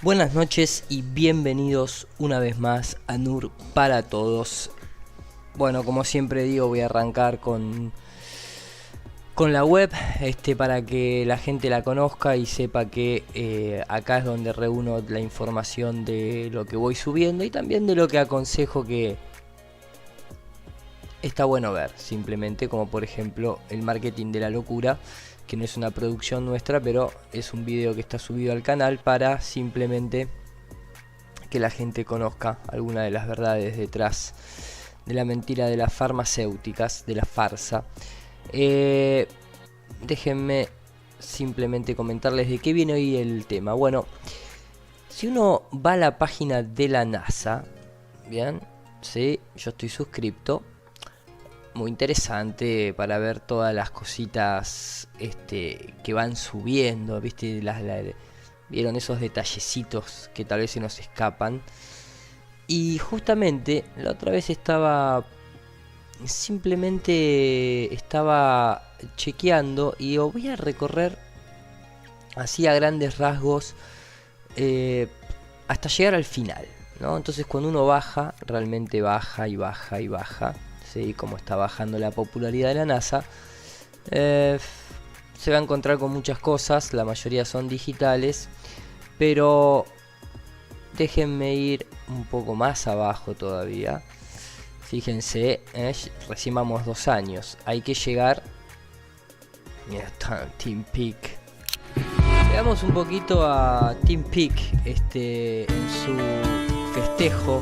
Buenas noches y bienvenidos una vez más a NUR para todos. Bueno, como siempre digo, voy a arrancar con la web para que la gente la conozca y sepa que acá es donde reúno la información de lo que voy subiendo y también de lo que aconsejo que está bueno ver, simplemente, como por ejemplo el marketing de la locura, que no es una producción nuestra, pero es un video que está subido al canal para simplemente que la gente conozca alguna de las verdades detrás de la mentira de las farmacéuticas, de la farsa. Déjenme simplemente comentarles de qué viene hoy el tema. Bueno, si uno va a la página de la NASA, bien, sí, yo estoy suscripto. Muy interesante para ver todas las cositas que van subiendo, ¿viste? Vieron esos detallecitos que tal vez se nos escapan. Y justamente la otra vez simplemente estaba chequeando y voy a recorrer así a grandes rasgos hasta llegar al final, ¿no? Entonces cuando uno baja, realmente baja y baja y baja. ¿Sí? Como está bajando la popularidad de la NASA, se va a encontrar con muchas cosas, la mayoría son digitales, pero déjenme ir un poco más abajo todavía. Fíjense, recién vamos 2 años, hay que llegar. Mira, está Tim Peake. Veamos un poquito a Tim Peake en su festejo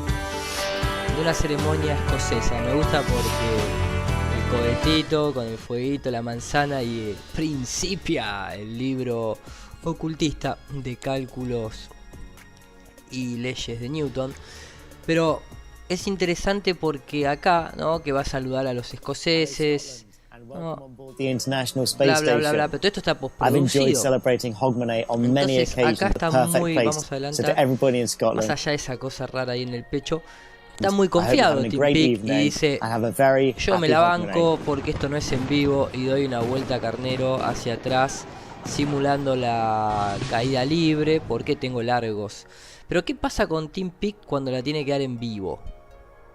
de una ceremonia escocesa. Me gusta porque el cohetito con el fueguito, la manzana y Principia, el libro ocultista de cálculos y leyes de Newton. Pero es interesante porque acá, ¿no?, que va a saludar a los escoceses, ¿no? Bla bla bla bla, pero todo esto está postproducido. Entonces acá está muy, vamos a adelantar, más allá de esa cosa rara ahí en el pecho. Está muy confiado Tim Peake y dice: yo me la banco porque esto no es en vivo, y doy una vuelta carnero hacia atrás simulando la caída libre porque tengo largos. Pero ¿qué pasa con Tim Peake cuando la tiene que dar en vivo?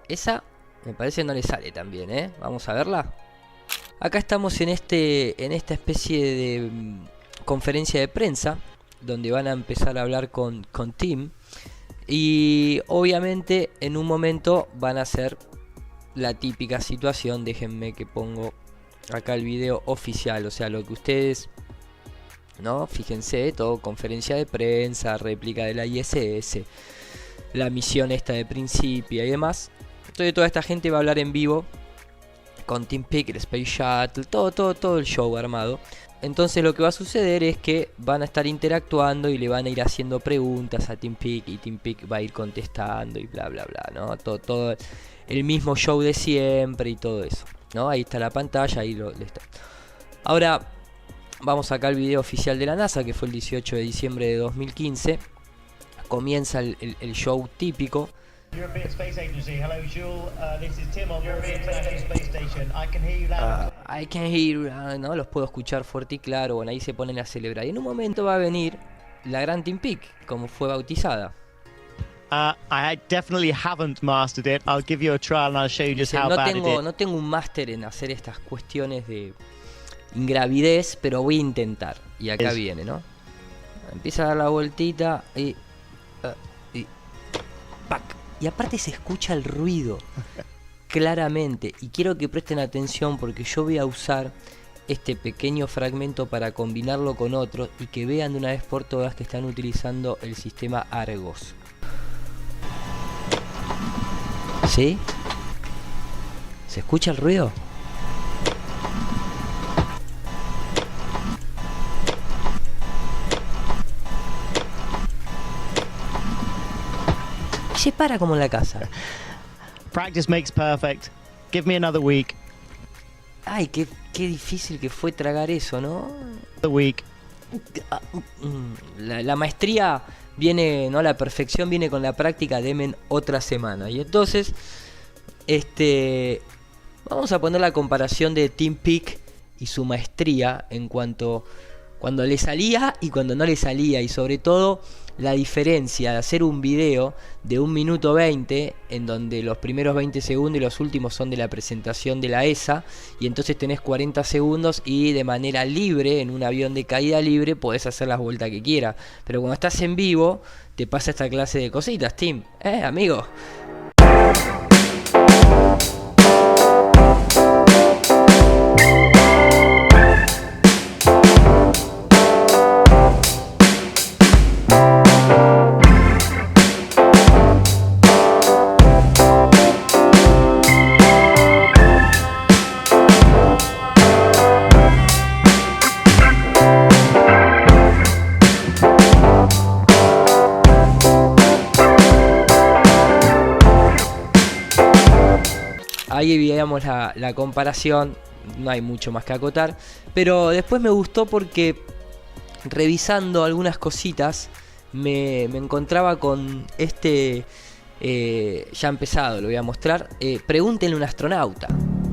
Esa me parece no le sale tan bien, ¿eh? Vamos a verla. Acá estamos en esta especie de conferencia de prensa donde van a empezar a hablar con Tim. Y obviamente en un momento van a hacer la típica situación. Déjenme que pongo acá el video oficial, o sea, lo que ustedes, ¿no? Fíjense, todo conferencia de prensa, réplica de la ISS, la misión esta de Principia y demás. Entonces toda esta gente va a hablar en vivo con Tim Peake, el Space Shuttle, todo el show armado. Entonces lo que va a suceder es que van a estar interactuando y le van a ir haciendo preguntas a Tim Peake y Tim Peake va a ir contestando y bla bla bla, ¿no? Todo el mismo show de siempre y todo eso, ¿no? Ahí está la pantalla, ahí está. Ahora vamos acá al video oficial de la NASA, que fue el 18 de diciembre de 2015. Comienza el show típico. European Space Agency. Hello, Jules. This is Tim on board the International Space Station. I can hear you loud. I can hear you, ¿no? Los puedo escuchar fuerte y claro. Bueno, ahí se ponen a celebrar. Y en un momento va a venir la gran Tim Peake, como fue bautizada. I definitely haven't mastered it. I'll give you a trial and I'll show you just how bad it is. No tengo un máster en hacer estas cuestiones de ingravidez, pero voy a intentar. Y acá viene, ¿no? Empieza a dar la vueltita y ¡pac! Y aparte se escucha el ruido claramente. Y quiero que presten atención porque yo voy a usar este pequeño fragmento para combinarlo con otro y que vean de una vez por todas que están utilizando el sistema Argos. ¿Sí? ¿Se escucha el ruido? Se para como en la casa. Practice makes perfect. Give me another week. Ay, qué difícil que fue tragar eso, ¿no? The week. La maestría viene, ¿no? La perfección viene con la práctica. Denme otra semana. Y entonces, vamos a poner la comparación de Tim Peake y su maestría en cuanto cuando le salía y cuando no le salía, y sobre todo la diferencia de hacer un video de 1 minuto 20, en donde los primeros 20 segundos y los últimos son de la presentación de la ESA, y entonces tenés 40 segundos y de manera libre, en un avión de caída libre, podés hacer las vueltas que quieras. Pero cuando estás en vivo, te pasa esta clase de cositas, Tim. Amigo. Ahí veíamos la comparación, no hay mucho más que acotar, pero después me gustó porque revisando algunas cositas me encontraba con ya empezado, lo voy a mostrar. Pregúntenle a un astronauta,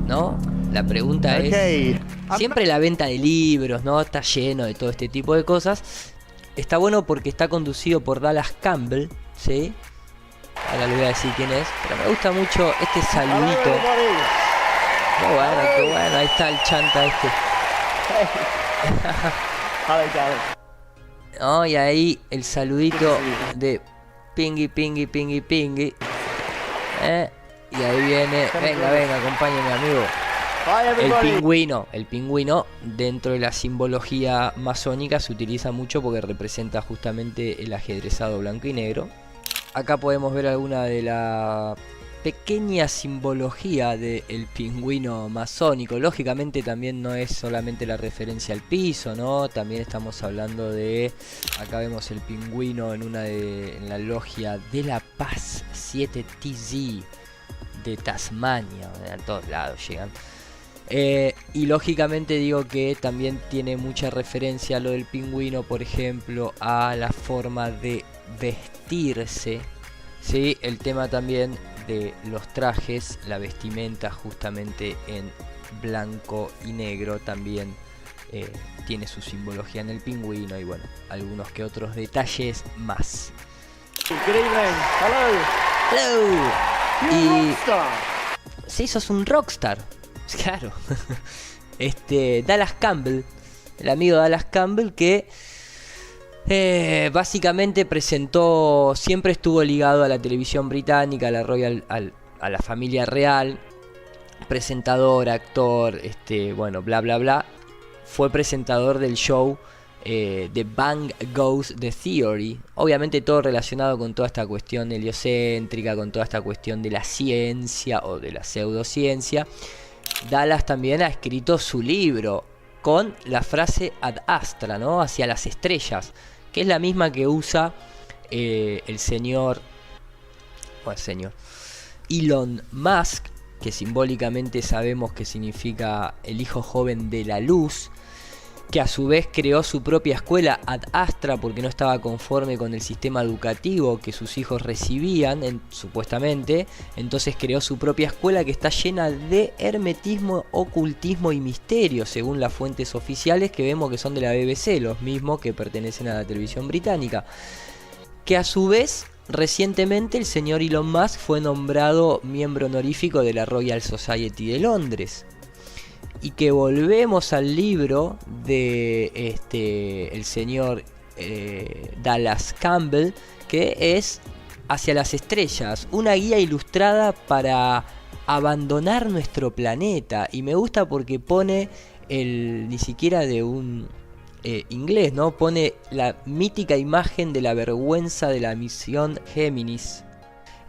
¿no? La pregunta es, siempre la venta de libros, ¿no? Está lleno de todo este tipo de cosas. Está bueno porque está conducido por Dallas Campbell, ¿sí? Ahora le voy a decir quién es, pero me gusta mucho este saludito. Qué bueno, ahí está el chanta este. No, y ahí el saludito de pingui, pingui, pingui, pingui. Y ahí viene, venga, acompáñenme, amigo. El pingüino dentro de la simbología masónica se utiliza mucho porque representa justamente el ajedrezado blanco y negro. Acá podemos ver alguna de la pequeña simbología del pingüino masónico. Lógicamente también no es solamente la referencia al piso, ¿no? También estamos hablando de... Acá vemos el pingüino en la logia de la paz 7TZ de Tasmania. A todos lados llegan. Y lógicamente digo que también tiene mucha referencia a lo del pingüino, por ejemplo, a la forma de vestirse, ¿sí? El tema también de los trajes, la vestimenta justamente en blanco y negro también tiene su simbología en el pingüino y bueno, algunos que otros detalles más. Hello. Y sí, sos un rockstar. Claro. Dallas Campbell, el amigo Dallas Campbell que básicamente siempre estuvo ligado a la televisión británica, a la Royal, a la familia real, presentador, actor, bueno, bla bla bla. Fue presentador del show The Bang Goes the Theory. Obviamente todo relacionado con toda esta cuestión heliocéntrica, con toda esta cuestión de la ciencia o de la pseudociencia. Dallas también ha escrito su libro con la frase ad astra, ¿no? Hacia las estrellas, que es la misma que usa el señor Elon Musk, que simbólicamente sabemos que significa el hijo joven de la luz, que a su vez creó su propia escuela ad astra porque no estaba conforme con el sistema educativo que sus hijos recibían, supuestamente. Entonces creó su propia escuela que está llena de hermetismo, ocultismo y misterio, según las fuentes oficiales que vemos que son de la BBC, los mismos que pertenecen a la televisión británica. Que a su vez, recientemente el señor Elon Musk fue nombrado miembro honorífico de la Royal Society de Londres. Y que volvemos al libro de el señor Dallas Campbell, que es Hacia las estrellas, una guía ilustrada para abandonar nuestro planeta. Y me gusta porque pone ni siquiera de un inglés, ¿no? Pone la mítica imagen de la vergüenza de la misión Géminis,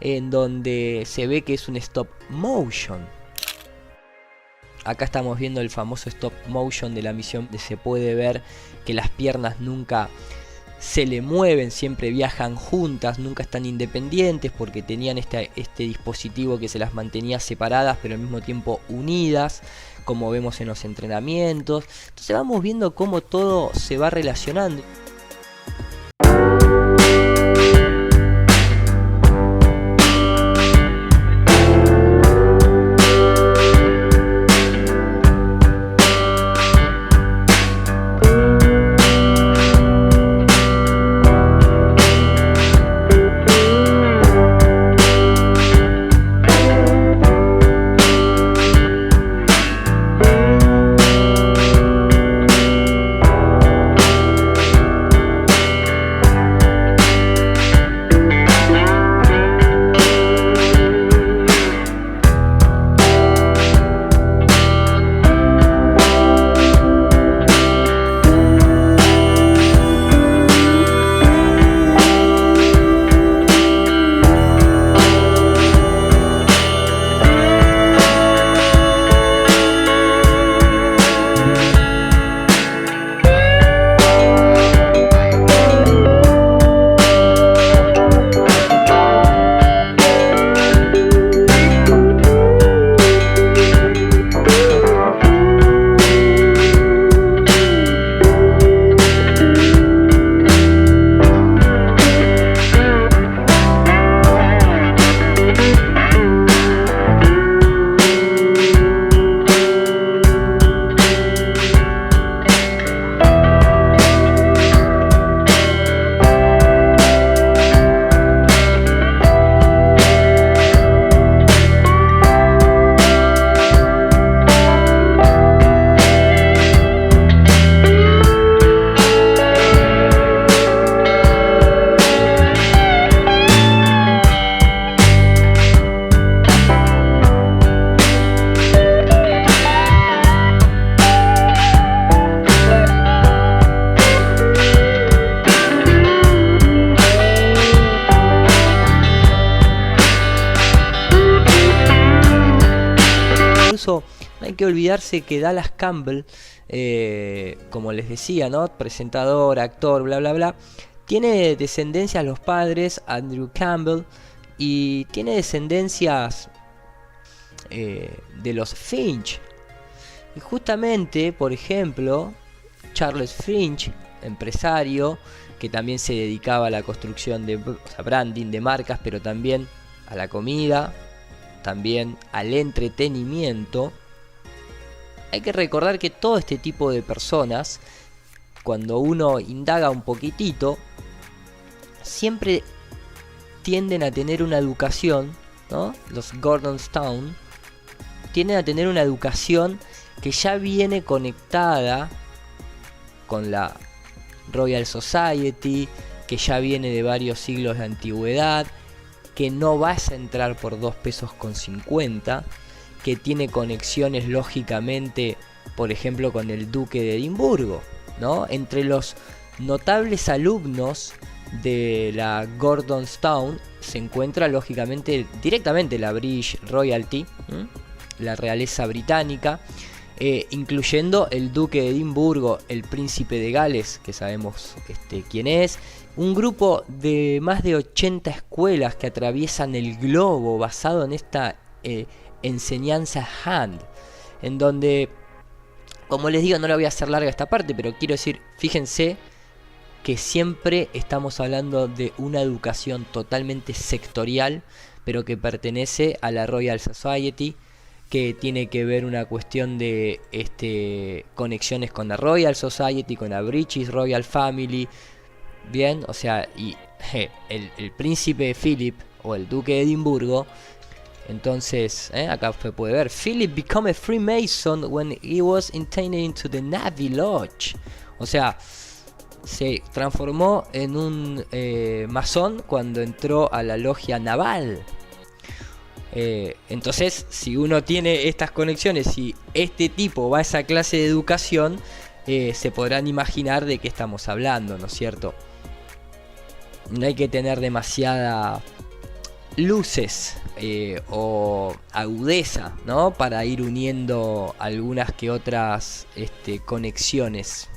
en donde se ve que es un stop motion. Acá estamos viendo el famoso stop motion de la misión, donde se puede ver que las piernas nunca se le mueven, siempre viajan juntas, nunca están independientes porque tenían este dispositivo que se las mantenía separadas pero al mismo tiempo unidas, como vemos en los entrenamientos. Entonces vamos viendo cómo todo se va relacionando. incluso no hay que olvidarse que Dallas Campbell, como les decía, ¿no? Presentador, actor, bla bla bla, tiene descendencias los padres, Andrew Campbell, y tiene descendencias de los Finch. Y justamente, por ejemplo, Charles Finch, empresario, que también se dedicaba a la construcción de, o sea, branding de marcas, pero también a la comida, también al entretenimiento. Hay que recordar que todo este tipo de personas, cuando uno indaga un poquitito, siempre tienden a tener una educación, ¿no? Los Gordonstown tienden a tener una educación que ya viene conectada con la Royal Society, que ya viene de varios siglos de antigüedad, que no vas a entrar por 2 pesos con 50, que tiene conexiones lógicamente, por ejemplo, con el duque de Edimburgo, ¿no? Entre los notables alumnos de la Gordonstown se encuentra lógicamente directamente la British Royalty, la realeza británica, incluyendo el duque de Edimburgo, el príncipe de Gales, que sabemos quién es, un grupo de más de 80 escuelas que atraviesan el globo basado en esta enseñanza hand, en donde, como les digo, no la voy a hacer larga esta parte, pero quiero decir, fíjense que siempre estamos hablando de una educación totalmente sectorial, pero que pertenece a la Royal Society, que tiene que ver una cuestión de conexiones con la Royal Society, con la British Royal Family, bien, o sea, y el príncipe Philip o el duque de Edimburgo. Entonces, acá se puede ver, Philip became a Freemason when he was intended into the Navy Lodge. O sea, se transformó en un masón cuando entró a la logia naval. Entonces, si uno tiene estas conexiones y este tipo va a esa clase de educación, se podrán imaginar de qué estamos hablando, ¿no es cierto? No hay que tener demasiada luces o agudeza, ¿no? Para ir uniendo algunas que otras conexiones.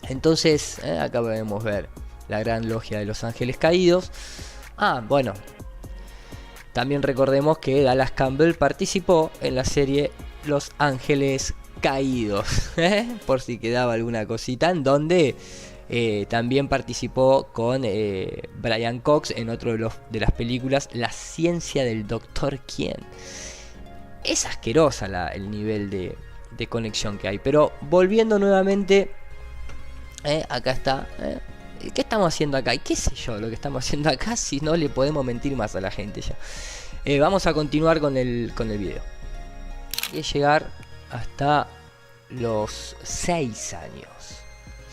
Entonces, acá podemos ver la gran logia de los ángeles caídos. Bueno, también recordemos que Dallas Campbell participó en la serie Los Ángeles Caídos, por si quedaba alguna cosita, en donde también participó con Brian Cox en otro de las películas, La ciencia del Dr. Quien. Es asquerosa el nivel de conexión que hay, pero volviendo nuevamente, acá está. ¿Qué estamos haciendo acá? Y qué sé yo lo que estamos haciendo acá, si no le podemos mentir más a la gente ya. Vamos a continuar con el video. Y llegar hasta los 6 años.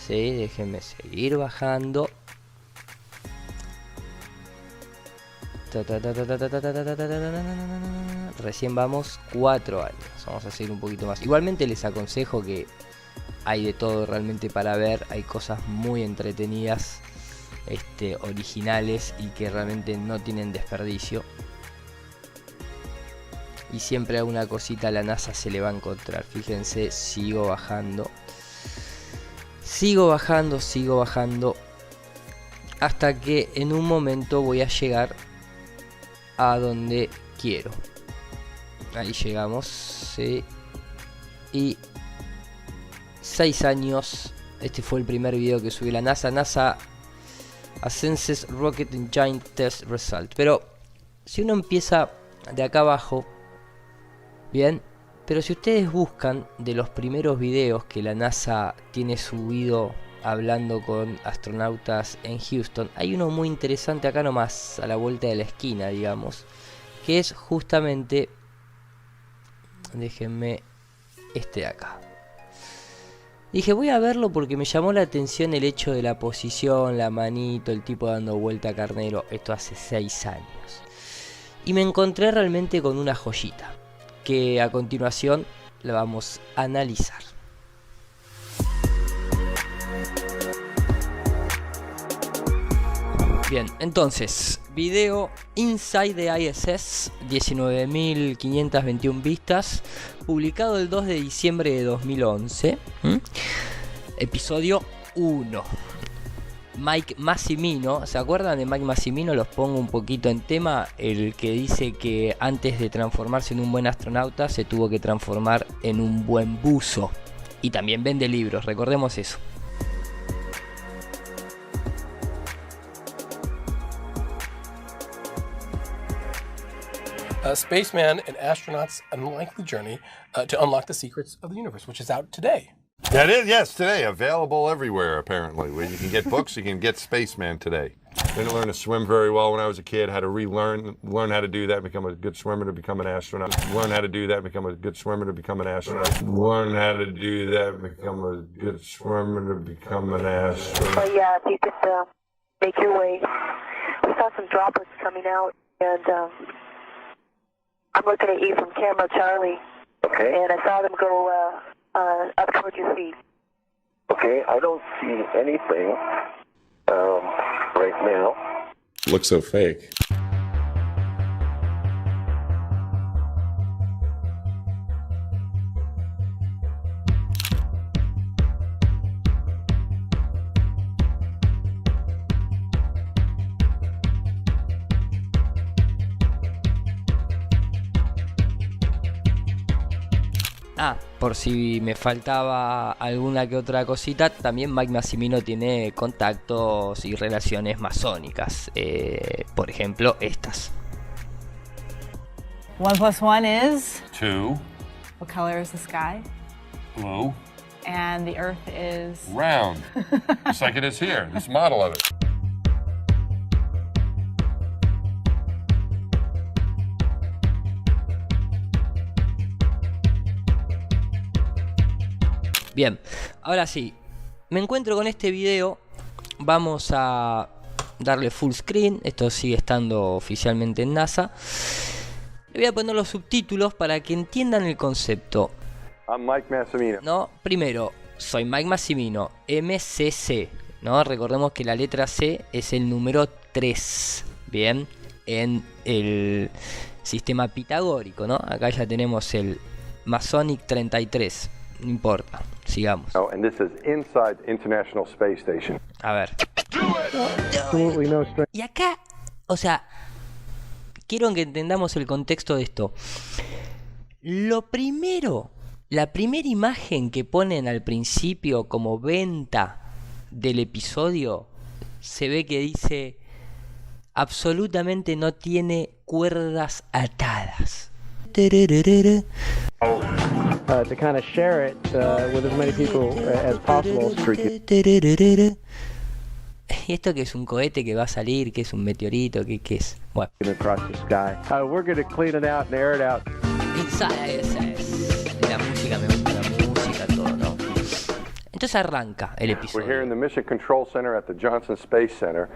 Sí, déjenme seguir bajando. Recién vamos 4 años. Vamos a seguir un poquito más. Igualmente les aconsejo que hay de todo realmente para ver. Hay cosas muy entretenidas, originales, y que realmente no tienen desperdicio. Y siempre alguna cosita a la NASA se le va a encontrar. Fíjense, sigo bajando. Sigo bajando. Hasta que en un momento voy a llegar a donde quiero. Ahí llegamos. Sí. Y 6 años. Este fue el primer video que subí la NASA. NASA Ascensus Rocket Engine Test Result. Pero si uno empieza de acá abajo, bien, pero si ustedes buscan de los primeros videos que la NASA tiene subido hablando con astronautas en Houston, hay uno muy interesante acá nomás, a la vuelta de la esquina, digamos, que es justamente, déjenme, de acá. Dije, voy a verlo porque me llamó la atención el hecho de la posición, la manito, el tipo dando vuelta a carnero. Esto hace 6 años. Y me encontré realmente con una joyita, que a continuación la vamos a analizar. Bien, entonces, Video Inside the ISS, 19.521 vistas, publicado el 2 de diciembre de 2011. Episodio 1. Mike Massimino, ¿se acuerdan de Mike Massimino? Los pongo un poquito en tema. El que dice que antes de transformarse en un buen astronauta se tuvo que transformar en un buen buzo. Y también vende libros, recordemos eso. Spaceman and Astronaut's Unlikely Journey to Unlock the Secrets of the Universe, which is out today. That is, yes, today. Available everywhere, apparently. Where you can get books, you can get Spaceman today. Didn't learn to swim very well when I was a kid. Had to learn how to do that, become a good swimmer to become an astronaut. Learn how to do that, become a good swimmer to become an astronaut. Learn how to do that, become a good swimmer to become an astronaut. Oh yeah, if you could make your way. We saw some droplets coming out, and I'm looking at you from camera, Charlie. Okay. And I saw them go up towards your feet. Okay, I don't see anything right now. Looks so fake. Por si me faltaba alguna que otra cosita, también Mike Massimino tiene contactos y relaciones masónicas. Por ejemplo, estas. 1 + 1 is? 2. What color is the sky? Blue. And the earth is? Round. Just like it is here. This model of it. Bien, ahora sí, me encuentro con este video. Vamos a darle full screen. Esto sigue estando oficialmente en NASA. Le voy a poner los subtítulos para que entiendan el concepto. I'm Mike Massimino. No, primero, soy Mike Massimino, MCC, ¿no? Recordemos que la letra C es el número 3, bien, en el sistema pitagórico, ¿no? Acá ya tenemos el Masonic 33, no importa, sigamos. Oh, and this is inside the International Space Station. A ver. Y acá, o sea, quiero que entendamos el contexto de esto. Lo primero, la primera imagen que ponen al principio como venta del episodio, se ve que dice: absolutamente no tiene cuerdas atadas. To kind of share it with as many people as possible. ¿Y esto qué es? ¿Un cohete que va a salir? ¿Qué es un meteorito? ¿Qué es? Bueno. Across the sky. We're going to clean it out and air it out. Esa es. La música, me gusta la música, todo, ¿no? Entonces arranca el episodio. We're here in the Mission Control Center at the Johnson Space Center,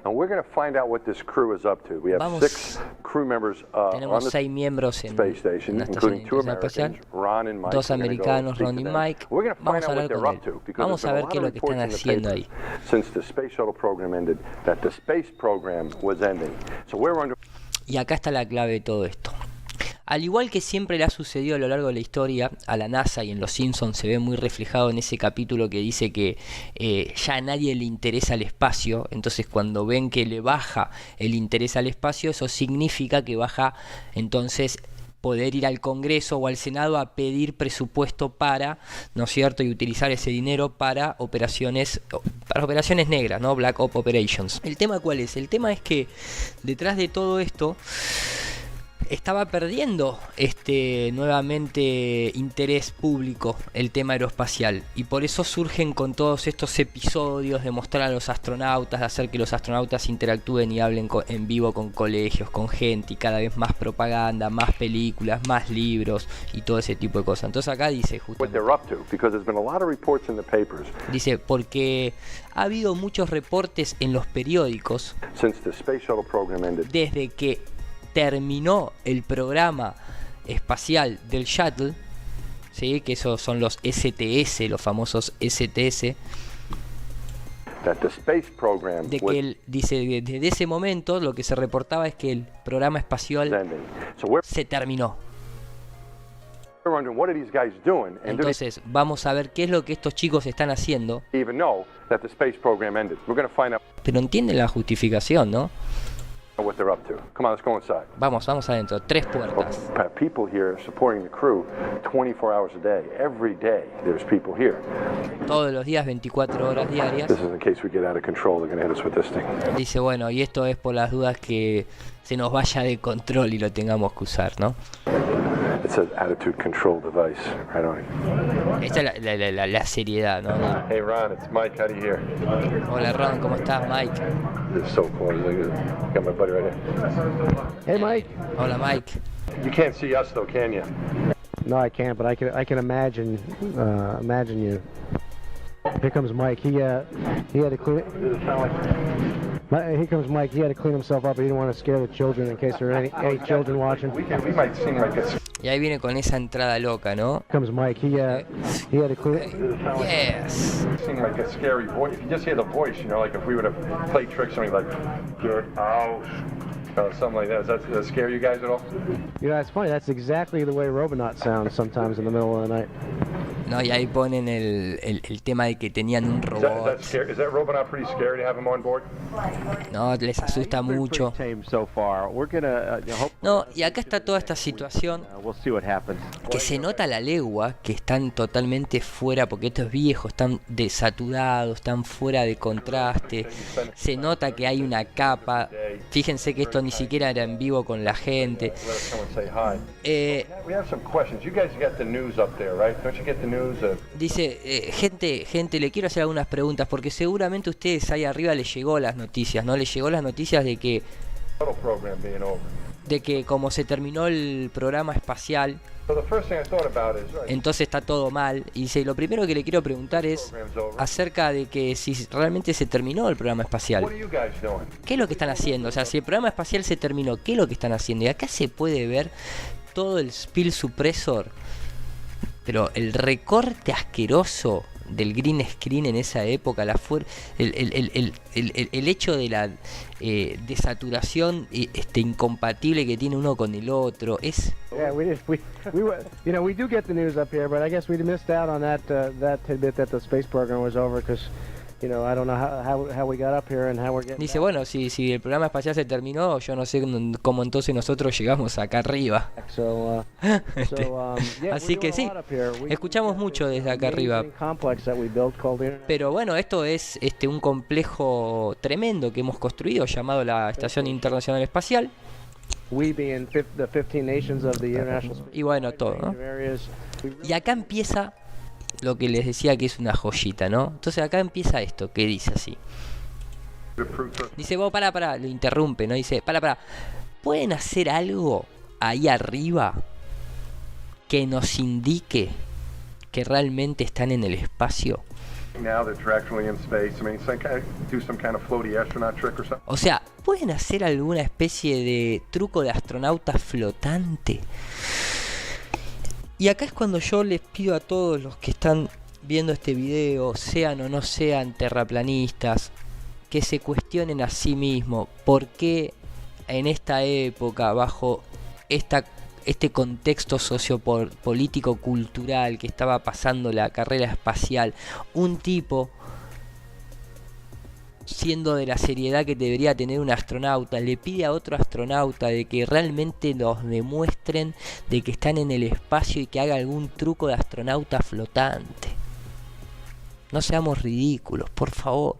and we're going to find out what this crew is up to. We have 6 crew members on the 6 miembros en space station, la estación including 2 Americans, Ron and Mike. 2 americanos, Ron y Mike. Vamos a hablar con él. Vamos a ver qué es lo que están haciendo ahí. Since the space shuttle program ended, that the space program was ending. So we're under. Y acá está la clave de todo esto. Al igual que siempre le ha sucedido a lo largo de la historia a la NASA, y en Los Simpsons se ve muy reflejado en ese capítulo que dice que ya a nadie le interesa el espacio. Entonces cuando ven que le baja el interés al espacio, eso significa que baja entonces poder ir al Congreso o al Senado a pedir presupuesto para, ¿no es cierto?, y utilizar ese dinero para operaciones negras, ¿no? Black Op Operations. ¿El tema cuál es? El tema es que detrás de todo esto estaba perdiendo nuevamente interés público el tema aeroespacial, y por eso surgen con todos estos episodios de mostrar a los astronautas, de hacer que los astronautas interactúen y hablen en vivo con colegios, con gente, y cada vez más propaganda, más películas, más libros y todo ese tipo de cosas. Entonces acá dice justamente, dice, porque ha habido muchos reportes en los periódicos desde que terminó el programa espacial del Shuttle, ¿sí? Que esos son los STS, los famosos STS. that the space program de was que él dice desde ese momento lo que se reportaba es que el programa espacial ending. So we're se terminó. wondering, what are these guys doing? And do Entonces vamos a ver qué es lo que estos chicos están haciendo, they even know that the space program ended? We're going to find out pero entienden la justificación, ¿no? what they're up to. Come on, let's go inside. Vamos adentro, 3 puertas. People here supporting the crew 24 hours a day. Every day there's people here. Todos los días, 24 horas diarias. This is in case we get out of control, they're going to hit us with this thing. Dice, bueno, y esto es por las dudas que se nos vaya de control y lo tengamos que usar, ¿no? It's an attitude control device, right on it. Esta es la seriedad, ¿no? Hey Ron, it's Mike. How do you hear? Hola Ron, ¿cómo estás, Mike? This is so close. Look at got my buddy right here. Hey, Mike. Hola Mike. You can't see us though, can you? No, I can't, but I can imagine you. Here comes Mike. He had to clean. Here comes Mike. He had to clean himself up. He didn't want to scare the children in case there are any children watching. We might seem like it's. Y ahí viene con esa entrada loca, ¿no? Here comes Mike. He had to clean. Yes. Seem like a scary voice. If you just hear the voice, you know, like if we were to play tricks, something like "Get out," something like that. Does that scare you guys at all? You know, it's funny. That's exactly the way Robonaut sounds sometimes in the middle of the night. No, y ahí ponen el tema de que tenían un Is robot. that Robonaut pretty scary to have him on board? No, les asusta mucho. No, y acá está toda esta situación que se nota a la legua que están totalmente fuera, porque estos viejos están desaturados, están fuera de contraste. Se nota que hay una capa. Fíjense que esto ni siquiera era en vivo con la gente. We have some questions. You guys got the news up there, right? Don't you get the news? Dice, gente, le quiero hacer algunas preguntas, porque seguramente a ustedes ahí arriba les llegó las noticias, ¿no? Les llegó las noticias de que como se terminó el programa espacial, entonces está todo mal. Y dice, lo primero que le quiero preguntar es acerca de que si realmente se terminó el programa espacial. ¿Qué es lo que están haciendo? O sea, si el programa espacial se terminó, ¿qué es lo que están haciendo? Y acá se puede ver todo el spill suppressor, pero el recorte asqueroso del green screen en esa época, el hecho de la desaturación incompatible que tiene uno con el otro es. Yeah, we do get the news up here, but I guess we missed out on that tidbit that the space program was over because. You know, I don't know how we got up here and how we're getting. Dice, bueno, si el programa espacial se terminó, yo no sé cómo entonces nosotros llegamos acá arriba. Así que sí, escuchamos mucho desde acá arriba. Pero bueno, esto es un complejo tremendo que hemos construido llamado la Estación Internacional Espacial. Y bueno, todo, ¿no? Y acá empieza lo que les decía que es una joyita, ¿no? Entonces acá empieza esto, que dice así. Dice, vos, pará, lo interrumpe, ¿no? Dice, pará, ¿pueden hacer algo ahí arriba que nos indique que realmente están en el espacio? O sea, ¿pueden hacer alguna especie de truco de astronauta flotante? Y acá es cuando yo les pido a todos los que están viendo este video, sean o no sean terraplanistas, que se cuestionen a sí mismos por qué en esta época, bajo este contexto sociopolítico cultural que estaba pasando la carrera espacial, un tipo, siendo de la seriedad que debería tener un astronauta, le pide a otro astronauta de que realmente nos demuestren de que están en el espacio y que haga algún truco de astronauta flotante. No seamos ridículos, por favor.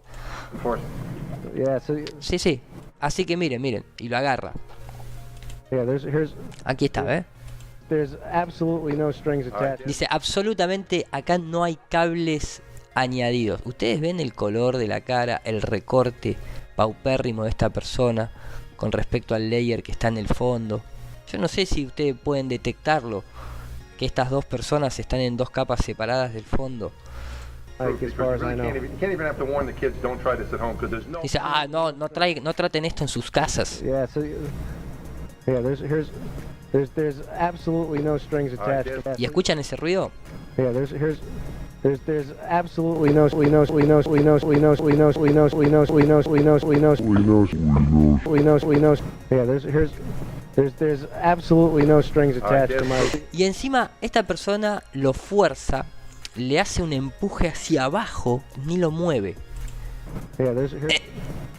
Sí. Así que miren, y lo agarra. Aquí está, ¿ves? Dice, absolutamente acá no hay cables añadidos. Ustedes ven el color de la cara, el recorte paupérrimo de esta persona con respecto al layer que está en el fondo. Yo no sé si ustedes pueden detectarlo, que estas dos personas están en dos capas separadas del fondo. Dice, no traten esto en sus casas. Y escuchan ese ruido. There's absolutely no we know yeah there's absolutely no strings attached to my. Y encima esta persona lo fuerza, le hace un empuje hacia abajo, ni lo mueve. Yeah,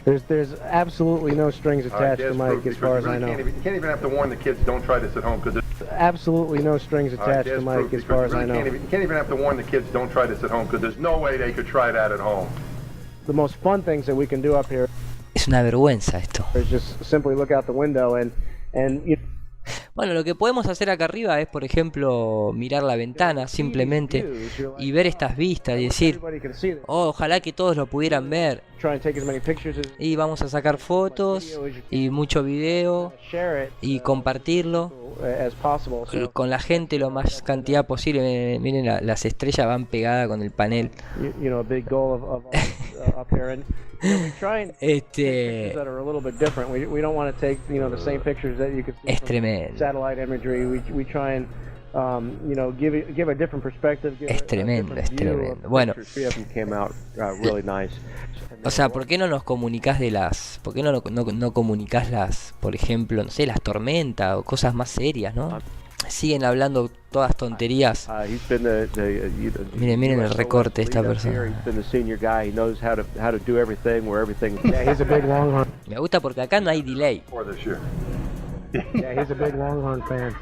there's absolutely no strings attached to Mike as far as I know. You can't even have to warn the kids, don't try this at home, because absolutely no strings attached to Mike as far as I know. You can't even have to warn the kids, don't try this at home, because there's no way they could try that at home. The most fun things that we can do up here Es una vergüenza esto. is just simply look out the window and you Bueno, lo que podemos hacer acá arriba es, por ejemplo, mirar la ventana simplemente y ver estas vistas y decir, oh, ojalá que todos lo pudieran ver. try and take as many pictures as Y vamos a sacar fotos y mucho video share it y compartirlo as possible. So, con la gente lo más cantidad posible. Miren, las estrellas van pegadas con el panel. you know, a big goal of up here, and you know, we try and take pictures that are a little bit different. We don't want to take, you know, the same pictures that you could see Es from tremendo. satellite imagery. We try and you know, give a different perspective. Give Es a tremendo, different es view of tremendo. Bueno, three of them came out really nice. o sea, ¿por qué no nos comunicás de las... ¿Por qué no comunicás las, por ejemplo, no sé, las tormentas o cosas más serias, ¿no? Siguen hablando todas tonterías. Miren el recorte de esta persona. Yeah, he's a big Longhorn. Me gusta porque acá no hay delay. Yeah, he's a big Longhorn fan.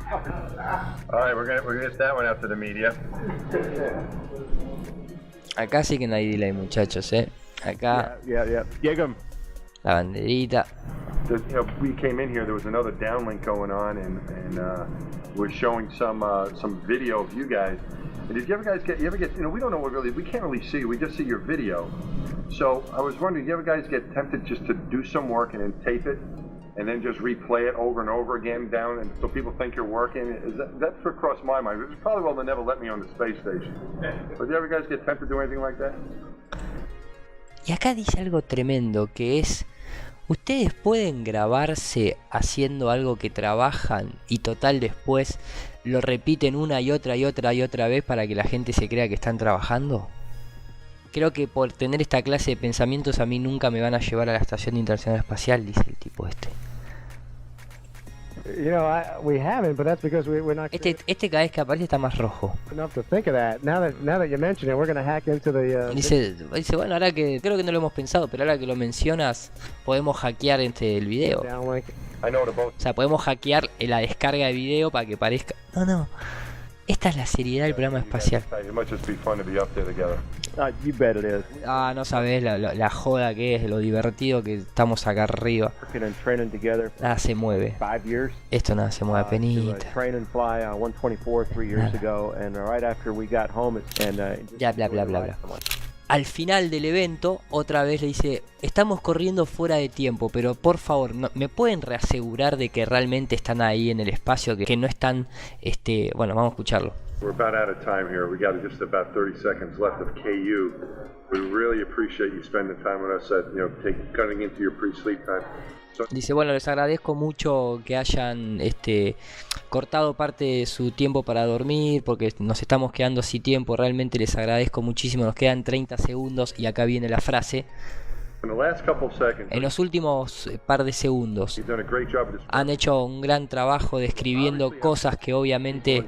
All right, we're gonna get that one out to the media. Acá sí que no hay delay, muchachos, Acá Yeah. Gig'em. la banderita. You know, we came in here. There was another downlink going on, and we're showing some video of you guys. And did you ever get? You know, we don't know we can't really see. We just see your video. So I was wondering, did you ever guys get tempted just to do some work and then tape it, and then just replay it over and over again down, and so people think you're working? That's what crossed my mind. It was probably well they never let me on the space station. But did you ever guys get tempted to do anything like that? Y acá dice algo tremendo, que es... Ustedes pueden grabarse haciendo algo que trabajan y total después lo repiten una y otra vez para que la gente se crea que están trabajando. Creo que por tener esta clase de pensamientos a mí nunca me van a llevar a la Estación Internacional Espacial, dice el tipo este. You know, we haven't, but that's because we're not Este cada vez que aparece está más rojo. enough to think of that. Now that you mention it, we're going to hack into the. Dice, bueno, ahora que creo que no lo hemos pensado, pero ahora que lo mencionas, podemos hackear el video. Downlink. I know the boat. O sea, podemos hackear la descarga de video para que parezca... No. Esta es la seriedad del programa espacial. It might just be fun to be up there together. You bet it is. Ah, no sabés la joda que es, lo divertido que estamos acá arriba. Working and training together Nada se mueve. 5 years. Esto nada se mueve penita. Train and fly 124 3 years ago, and right after we got home, Ya, bla, bla, bla, bla. Al final del evento, otra vez le dice, estamos corriendo fuera de tiempo, pero por favor, ¿me pueden reasegurar de que realmente están ahí en el espacio, que no están, bueno, vamos a escucharlo. We're about out of time here. We got just about 30 seconds left of KU. We really appreciate you spending time with us at, cutting into your pre-sleep time. Dice, bueno, les agradezco mucho que hayan cortado parte de su tiempo para dormir, porque nos estamos quedando sin tiempo, realmente les agradezco muchísimo, nos quedan 30 segundos y acá viene la frase. En los últimos par de segundos han hecho un gran trabajo describiendo cosas que obviamente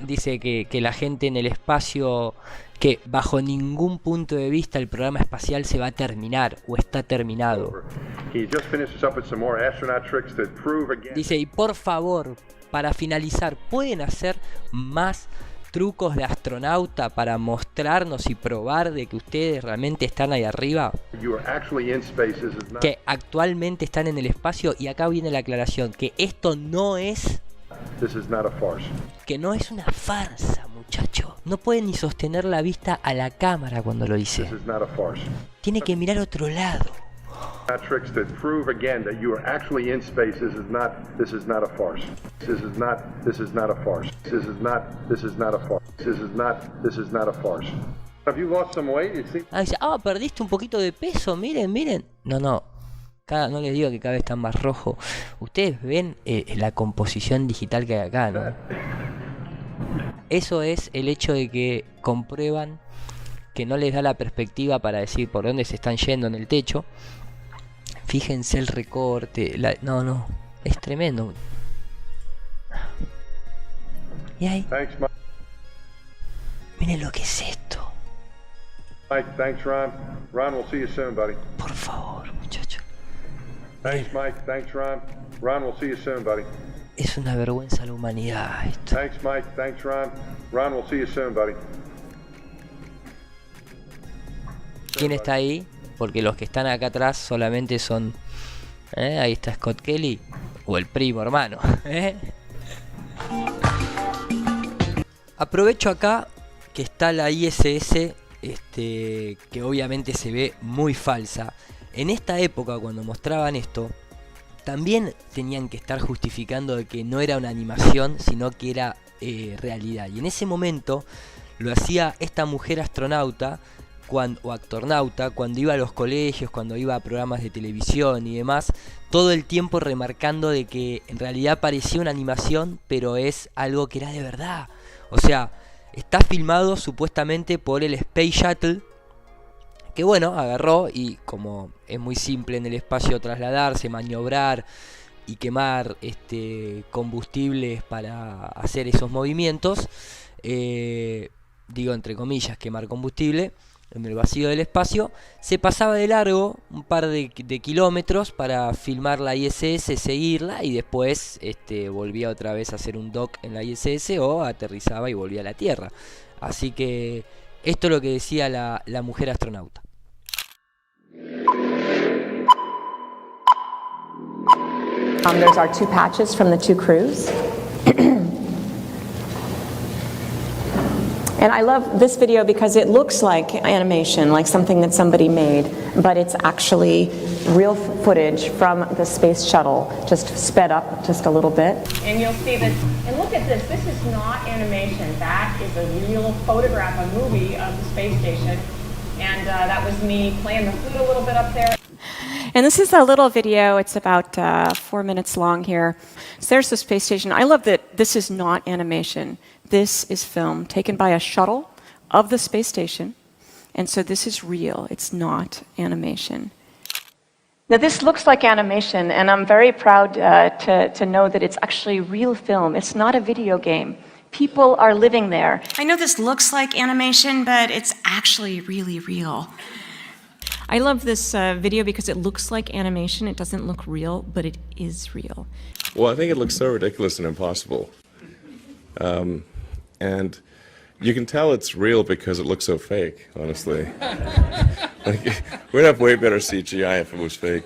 dice que la gente en el espacio, que bajo ningún punto de vista el programa espacial se va a terminar o está terminado. Dice, y por favor, para finalizar, ¿pueden hacer más trucos de astronauta para mostrarnos y probar de que ustedes realmente están ahí arriba? Que actualmente están en el espacio, y acá viene la aclaración, que esto no es... Que no es una farsa, muchacho. No puede ni sostener la vista a la cámara cuando lo dice. Tiene que mirar a otro lado. Tricks that prove again that you are actually in space. This is not a farce. This is not a farce. This is not a farce. Have you lost some weight? You see? Dice, perdiste un poquito de peso, miren. No, no les digo que cada vez están más rojo. Ustedes ven la composición digital que hay acá, ¿no? eso es el hecho de que comprueban que no les da la perspectiva para decir por dónde se están yendo en el techo. Fíjense el recorte, no, es tremendo. Y ahí, Thanks, Mike. miren lo que es esto. Mike, thanks, Ron. Ron, we'll see you soon, buddy. Por favor, muchachos. Thanks, Mike. Thanks, Ron. Ron, we'll see you soon, buddy. Es una vergüenza a la humanidad esto. Thanks, Mike. Thanks, Ron. Ron, we'll see you soon, buddy. ¿Quién está ahí? Porque los que están acá atrás solamente son... ahí está Scott Kelly. O el primo hermano. Aprovecho acá que está la ISS, que obviamente se ve muy falsa. En esta época, cuando mostraban esto, también tenían que estar justificando de que no era una animación, sino que era realidad. Y en ese momento lo hacía esta mujer astronauta o actornauta, cuando iba a los colegios, cuando iba a programas de televisión y demás, todo el tiempo remarcando de que en realidad parecía una animación, pero es algo que era de verdad. O sea, está filmado supuestamente por el Space Shuttle, que bueno, agarró y como es muy simple en el espacio trasladarse, maniobrar y quemar combustibles para hacer esos movimientos, digo entre comillas, quemar combustible en el vacío del espacio, se pasaba de largo un par de kilómetros para filmar la ISS, seguirla y después volvía otra vez a hacer un dock en la ISS o aterrizaba y volvía a la Tierra. Así que esto es lo que decía la mujer astronauta. There's our 2 patches from the 2 crews. And I love this video because it looks like animation, like something that somebody made, but it's actually real footage from the space shuttle, just sped up just a little bit. And you'll see that, and look at this is not animation. That is a real photograph, a movie of the space station. And that was me playing the flute a little bit up there. And this is a little video. It's about 4 minutes long here. So there's the space station. I love that this is not animation. This is film taken by a shuttle of the space station. And so this is real. It's not animation. Now this looks like animation, and I'm very proud to know that it's actually real film. It's not a video game. People are living there. I know this looks like animation, but it's actually really real. I love this video because it looks like animation. It doesn't look real, but it is real. Well, I think it looks so ridiculous and impossible. And you can tell it's real because it looks so fake, honestly. Like, we'd have way better CGI if it was fake.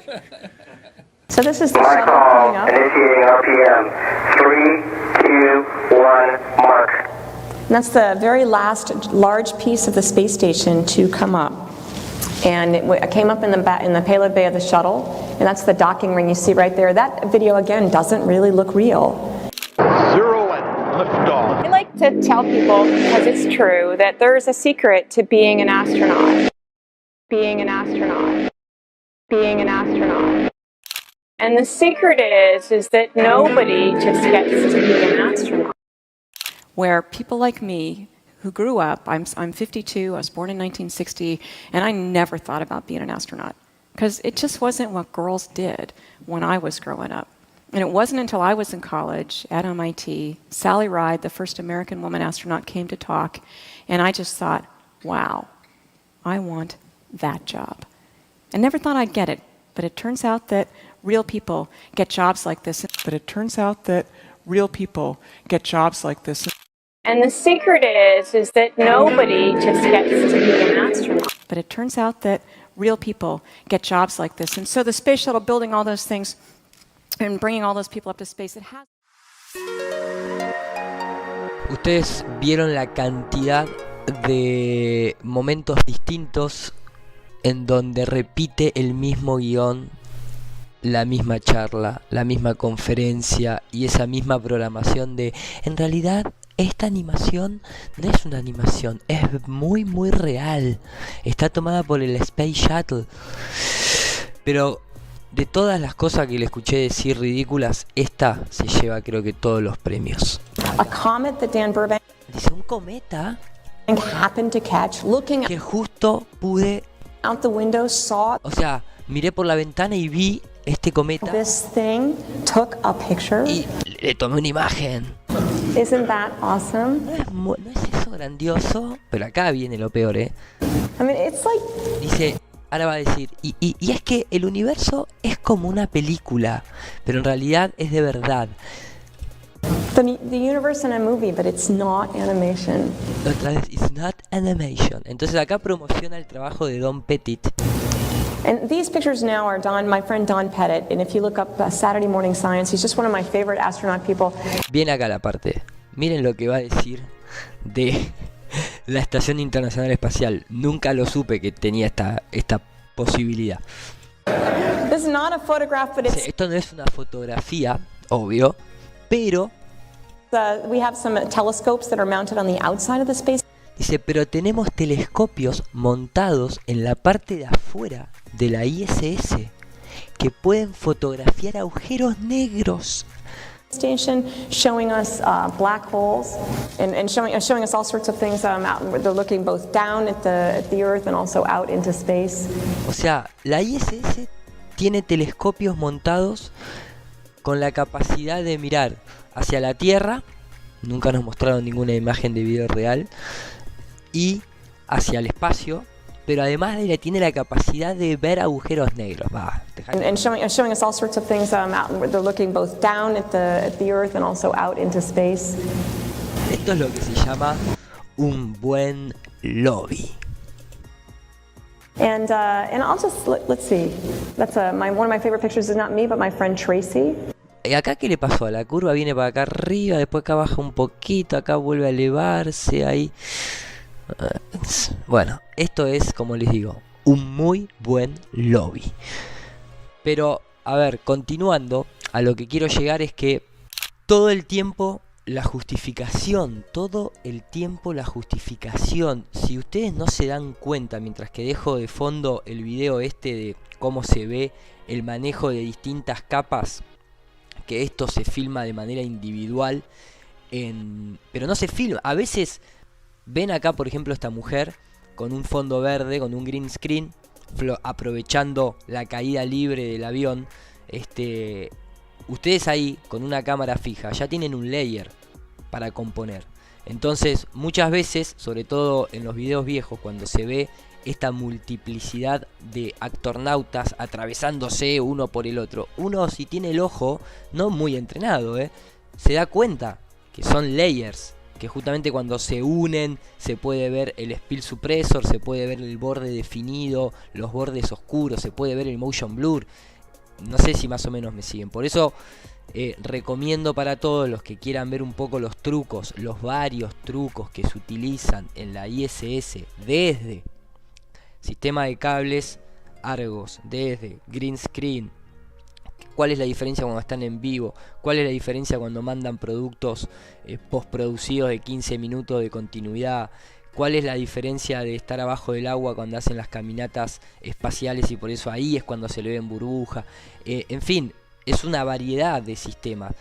So this is the shuttle coming up. Initiating RPM. 3, 2, 1, mark. And that's the very last large piece of the space station to come up. And it came up in the payload bay of the shuttle, and that's the docking ring you see right there. That video, again, doesn't really look real. 0 and liftoff. I like to tell people, because it's true, that there's a secret to being an astronaut. Being an astronaut. Being an astronaut. And the secret is that nobody just gets to be an astronaut. Where people like me, who grew up, I'm 52, I was born in 1960, and I never thought about being an astronaut. Because it just wasn't what girls did when I was growing up. And it wasn't until I was in college at MIT, Sally Ride, the first American woman astronaut, came to talk, and I just thought, wow, I want that job. I never thought I'd get it, but it turns out that real people get jobs like this. But it turns out that real people get jobs like this. And the secret is that nobody just gets to be an astronaut. But it turns out that real people get jobs like this. And so the space shuttle building all those things and bringing all those people up to space, it has... Ustedes vieron la cantidad de momentos distintos en donde repite el mismo guión, la misma charla, la misma conferencia y esa misma programación de, en realidad, esta animación no es una animación, es muy muy real, está tomada por el Space Shuttle. Pero de todas las cosas que le escuché decir ridículas, esta se lleva creo que todos los premios. A comet that Dan Burbank Dice, un cometa happened to catch, looking que justo pude, out the window, saw o sea, miré por la ventana y vi este cometa this thing, took a picture. y le tomé una imagen. Isn't that awesome? No es eso grandioso, pero acá viene lo peor, I mean, it's like Dice, ahora va a decir, y es que el universo es como una película, pero en realidad es de verdad. the universe in a movie, but it's not animation. Otra vez, it's not animation. Entonces acá promociona el trabajo de Don Pettit. And these pictures now are my friend Don Pettit, and if you look up Saturday Morning Science, he's just one of my favorite astronaut people. Viene acá la parte. Miren lo que va a decir de la Estación Internacional Espacial. Nunca lo supe que tenía esta posibilidad. This is not a photograph, but Dice, esto no es una fotografía, obvio, pero we have some telescopes that are mounted on the outside of the space. dice, pero tenemos telescopios montados en la parte de afuera de la ISS que pueden fotografiar agujeros negros. Station showing us black holes and showing us all sorts of things out. They're looking both down at the Earth and also out into space. O sea, la ISS tiene telescopios montados con la capacidad de mirar hacia la Tierra, nunca nos mostraron ninguna imagen de video real, y hacia el espacio, pero además de ella tiene la capacidad de ver agujeros negros. And showing us all sorts of things out. They're looking both down at the Earth and also out into space. Esto es lo que se llama un buen lobby. And I'll just let's see. That's one of my favorite pictures is not me, but my friend Tracy. ¿Y acá qué le pasó? La curva viene para acá arriba, después acá baja un poquito, acá vuelve a elevarse, ahí. Bueno, esto es, como les digo, un muy buen lobby. Pero, a ver, continuando, a lo que quiero llegar es que todo el tiempo la justificación, si ustedes no se dan cuenta, mientras que dejo de fondo el video este de cómo se ve el manejo de distintas capas, que esto se filma de manera individual, pero no se filma, a veces ven acá por ejemplo esta mujer con un fondo verde, con un green screen, aprovechando la caída libre del avión. Ustedes ahí con una cámara fija ya tienen un layer para componer. Entonces muchas veces, sobre todo en los videos viejos, cuando se ve esta multiplicidad de actornautas atravesándose uno por el otro, uno, si tiene el ojo no muy entrenado, se da cuenta que son layers, que justamente cuando se unen se puede ver el spill suppressor, se puede ver el borde definido, los bordes oscuros, se puede ver el motion blur. No sé si más o menos me siguen. Por eso recomiendo para todos los que quieran ver un poco los trucos, los varios trucos que se utilizan en la ISS, desde sistema de cables Argos, desde green screen, cuál es la diferencia cuando están en vivo, cuál es la diferencia cuando mandan productos postproducidos de 15 minutos de continuidad, cuál es la diferencia de estar abajo del agua cuando hacen las caminatas espaciales y por eso ahí es cuando se le ve en burbuja. En fin, es una variedad de sistemas,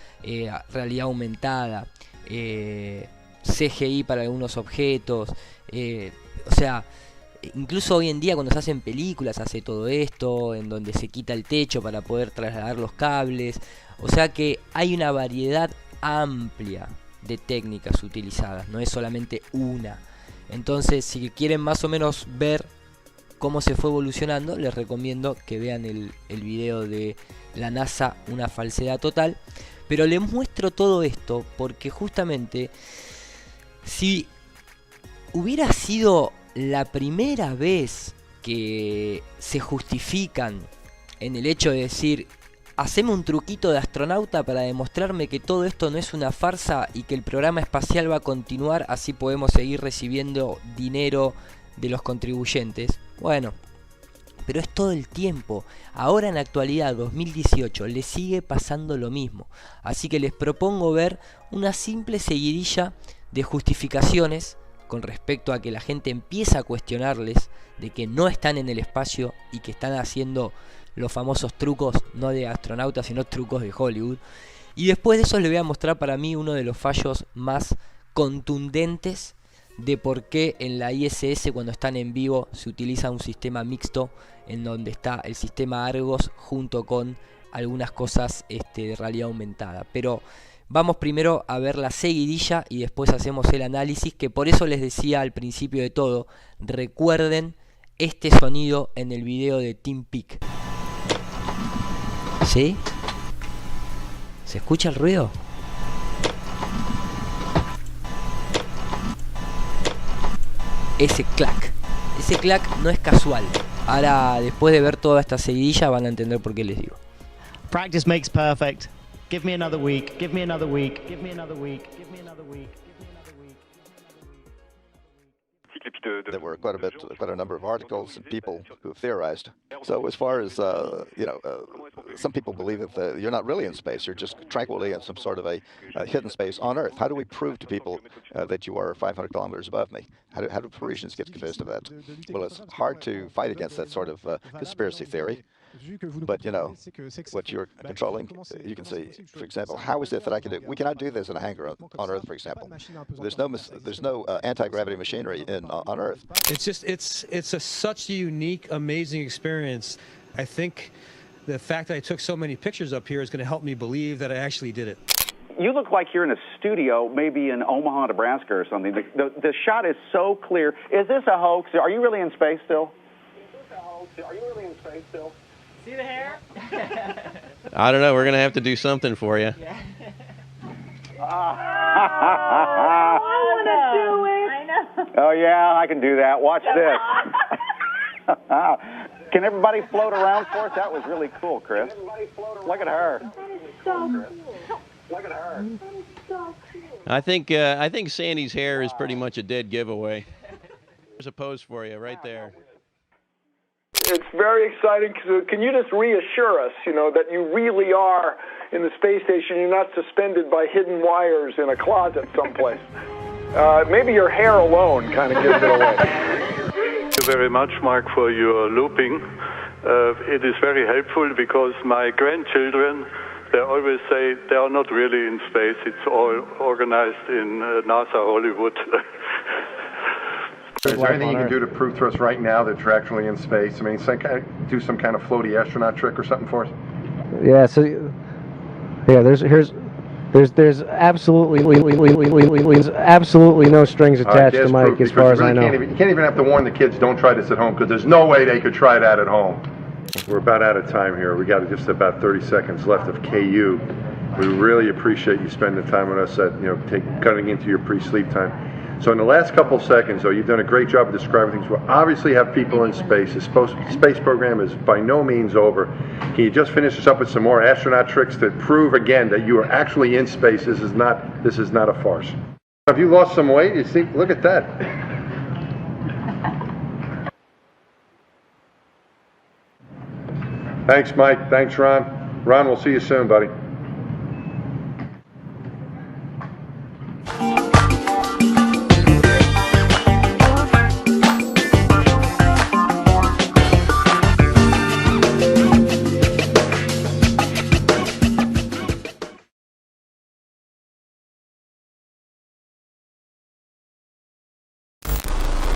realidad aumentada, CGI para algunos objetos, o sea, incluso hoy en día cuando se hacen películas hace todo esto, en donde se quita el techo para poder trasladar los cables. O sea que hay una variedad amplia de técnicas utilizadas, no es solamente una. Entonces, si quieren más o menos ver cómo se fue evolucionando, les recomiendo que vean el video de la NASA, una falsedad total. Pero les muestro todo esto porque justamente si hubiera sido la primera vez que se justifican en el hecho de decir, haceme un truquito de astronauta para demostrarme que todo esto no es una farsa y que el programa espacial va a continuar, así podemos seguir recibiendo dinero de los contribuyentes. Bueno, pero es todo el tiempo. Ahora en la actualidad, 2018, les sigue pasando lo mismo. Así que les propongo ver una simple seguidilla de justificaciones con respecto a que la gente empieza a cuestionarles de que no están en el espacio y que están haciendo los famosos trucos, no de astronautas, sino trucos de Hollywood. Y después de eso les voy a mostrar para mí uno de los fallos más contundentes de por qué en la ISS cuando están en vivo se utiliza un sistema mixto en donde está el sistema Argos junto con algunas cosas de realidad aumentada. Pero vamos primero a ver la seguidilla y después hacemos el análisis, que por eso les decía al principio de todo, recuerden este sonido en el video de Team Peak. ¿Sí? ¿Se escucha el ruido? Ese clac no es casual. Ahora, después de ver toda esta seguidilla, van a entender por qué les digo. Practice makes perfect. Give me another week. Give me another week. Give me another week. Give me another week. There were quite a number of articles and people who theorized. So as far as some people believe that you're not really in space; you're just tranquilly in some sort of a hidden space on Earth. How do we prove to people that you are 500 kilometers above me? How do Parisians get convinced of that? Well, it's hard to fight against that sort of conspiracy theory. But you know what you're controlling. You can see, for example, how is it that I can do? We cannot do this in a hangar on Earth, for example. There's no anti-gravity machinery on Earth. It's such a unique, amazing experience. I think the fact that I took so many pictures up here is going to help me believe that I actually did it. You look like you're in a studio, maybe in Omaha, Nebraska or something. The shot is so clear. Is this a hoax? Are you really in space still? See the hair? I don't know. We're going to have to do something for you. I want to do it. I know. Oh, yeah, I can do that. Watch this. Can everybody float around for us? That was really cool, Chris. Look at her. So cool. Look at her. I think Sandy's hair is pretty much a dead giveaway. There's a pose for you right there. It's very exciting. Can you just reassure us, that you really are in the space station? You're not suspended by hidden wires in a closet someplace. Maybe your hair alone kind of gives it away. Thank you very much, Mark, for your looping. It is very helpful because my grandchildren, they always say they are not really in space. It's all organized in NASA Hollywood. Is there anything you can do to prove to us right now that you're actually in space? I mean, do some kind of floaty astronaut trick or something for us? Yeah. So, yeah. There's absolutely no strings attached to Mike, as far as I know. You can't even have to warn the kids, don't try this at home, because there's no way they could try that at home. We're about out of time here. We got just about 30 seconds left of KU. We really appreciate you spending time with us at, cutting into your pre-sleep time. So in the last couple of seconds, though, you've done a great job of describing things. We obviously have people in space. The space program is by no means over. Can you just finish us up with some more astronaut tricks to prove again that you are actually in space? This is not a farce. Have you lost some weight? You see, look at that. Thanks, Mike. Thanks, Ron. Ron, we'll see you soon, buddy.